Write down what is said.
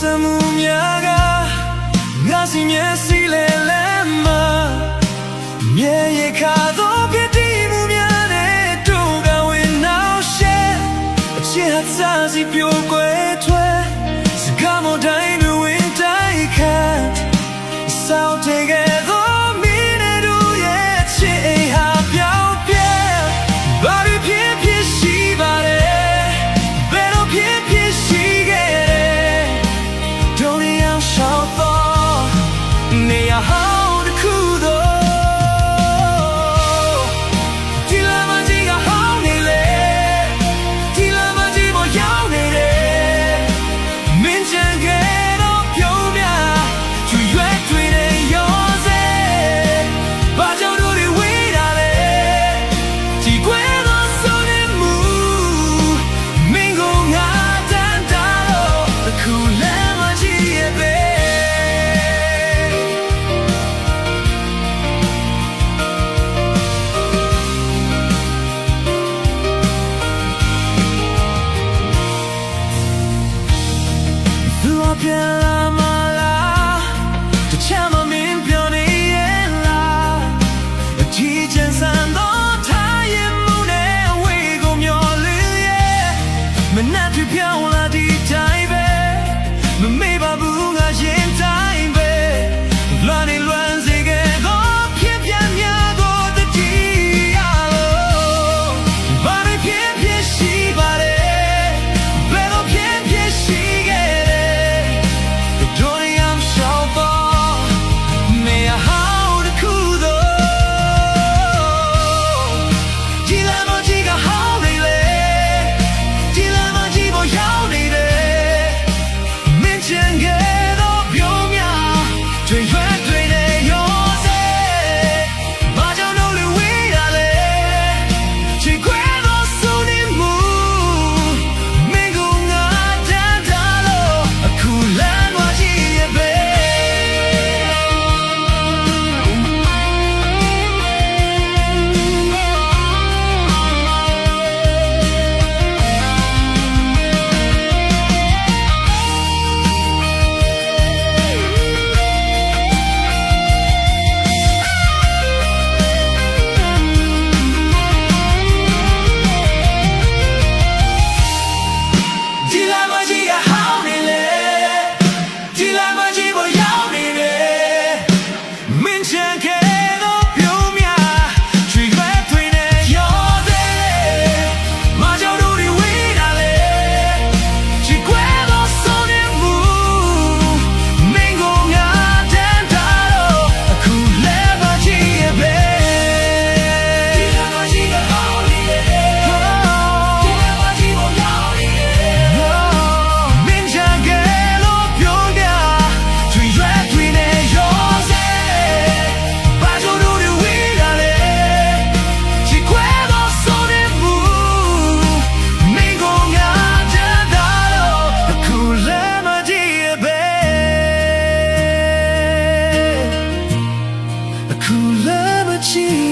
Semuanya ngasihnya si lelema Nye kado pedimu miane Toga winao she Chihat sa si pyo kwe twe Sigamo dai nu win dai kat Sao together mine du ye Chi ha piao pie Bari pie pie shi bare Pero pie pie shi geနေရဟောင်းတစ်ခုသောဒီလမ်းမကြီးကဟောင်းနေလေဒီလမ်းမကြီးပေါ်ရောက်နေတယ်မင်းချင်ခဲ့တော့ပြုံးမြချွေရွက်တွေနဲ့ရောစေဘာကြောင့်တို့တွေဝေးတာလဲဒီကွယ်တော့ဆုံးနေမှုမင်းကိုငါတန်တာတော့အခုလမ်းမကြီးရဲ့ပဲပြန်လာမလားတချမ်းမမင်းပြောနေရဲ့လားအကြည့်ချင်စမ်းတော့ထားရင်မှုနဲ့အဝေးကိုမျောလင်းရဲ့မနှက်တွေပြောင်းလာဒီတိုင်းပဲမမေ့ပါဘူးငါရင်တိုင်းပဲလွမ်းနေလွမ်းစေခဲ့တော့ဖြစ်ပြန်များကိုတတိရလို့ဘာတွေဖြစ်ဖြစ်ရှိပါတယ်ဘယ်လိုဖြစ်ဖြစ်ရှိခဲ့Cool